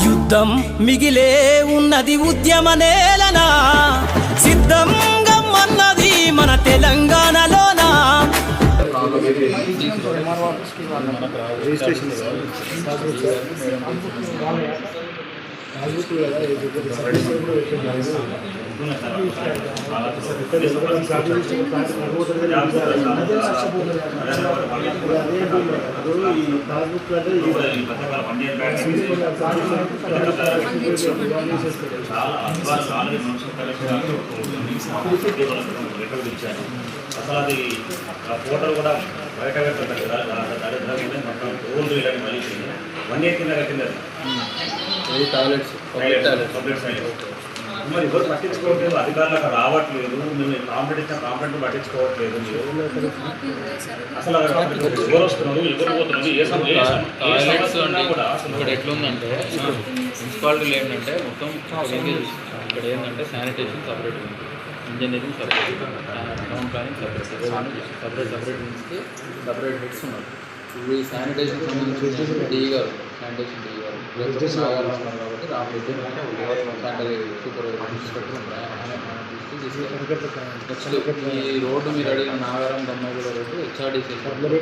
యుద్ధం మిగిలే ఉన్నది ఉద్యమ నేలనా, సిద్ధంగా మన్నది మన తెలంగాణలోనా. అసలు అది ఫోటోలు కూడా బయట పెట్టారు కదా, దరిద్రంగా మొత్తం ఓల్డ్ ఇలాంటి మళ్ళీ 1 year కింద కట్టింది. మరి ఎవరు పట్టించుకోవట్లేదు, అధికారులు అక్కడ రావట్లేదు, మేము కాంపిటీషన్ పట్టించుకోవట్లేదు. అసలు ఎవరు వస్తున్నారు, ఎవరు పోతున్నారు, ఏ సమస్య కూడా ఇక్కడ ఎట్లుందంటే మున్సిపాలిటీలు ఏంటంటే మొత్తం ఇక్కడ ఏంటంటే శానిటేషన్ సపరేట్ ఉంది, engineering separate, town planning separate నుంచి సపరేట్ హెడ్స్ ఉన్నారు. ఇప్పుడు ఈ శానిటేషన్ సంబంధించి డీ గారు, శానిటేషన్ డీ గారు నాగారు ఉన్నారు కాబట్టి రామరెడ్డి శానిటరీ సూపర్వైజర్ ఇన్స్పెక్టర్ ఉంటారు. నెక్స్ట్ ఈ రోడ్డు మీరు అడిగిన నాగారం దమ్మగూడ రోడ్డు హెచ్ఆర్డీసీ వాళ్ళు మేము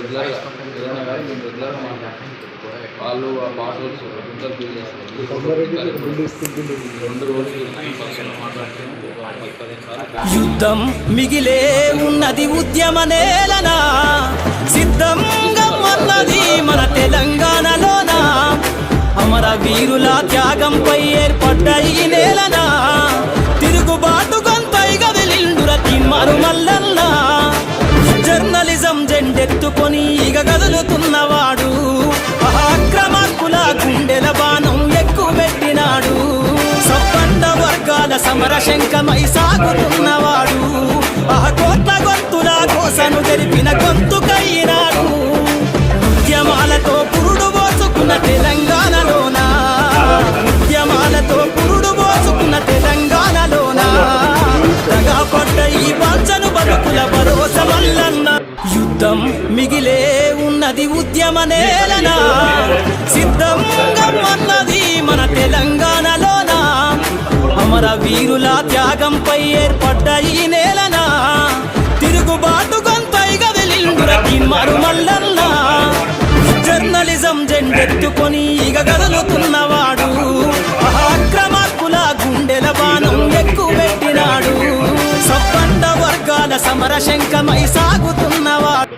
రెగ్యులర్గా ఏదైనా కానీ మేము రెగ్యులర్గా మాట్లాడుతున్నాం. వాళ్ళు ఆ పాస్వర్డ్స్ ఇంటర్ ఫిల్ చేస్తారు. 2 రోజులు మాట్లాడుతున్నాం. యుద్ధం మిగిలే ఉన్నది ఉద్యమ నేలనా, సిద్ధంగా మన్నది మన తెలంగాణలోనా. అమర వీరుల త్యాగంపై ఏర్పడ్డ ఈ నేలనా, తిరుగుబాటు గొంతైగా వెలిండుర తిమ్మరు మల్లన్న. జర్నలిజం జెండెత్తుకొని ఇగ కదులుతున్నవాడు, అక్రమార్కుల గుండెల బాణం ఎక్కుపెట్టినాడు. సబ్బండ వర్గాల సమర శంఖమై సాగుతున్నవాడు, కోట్ల గొంతుల కోసను జరిపిన గొంతుకయ్యినాడు. ఉద్యమాలతో పురుడు పోసుకున్న తెలంగాణలోనా, ఉద్యమాలతో పురుడు పోసుకున్న తెలంగాణలోనా. తగపడ్డ ఈ బాంచను బతుకుల భరోసా మల్లన్న. యుద్ధం మిగిలే ఉన్నది ఉద్యమ నేలనా, సిద్ధంగా మన్నది మన తెలంగాణలోనా. అమర వీరుల త్యాగంపై ఏర్పడ్డ ఈ నేలనా, తిరుగుబాటు గొంతైగా వెలిండుర తిమ్మరు మల్లన్న. జర్నలిజం జెండెత్తుకొని ఇగ కదులుతున్నవాడు, అక్రమార్కుల గుండెల బాణం ఎక్కుపెట్టినాడు. సబ్బండ వర్గాల సమర శంఖమై సాగుతున్నవాడు.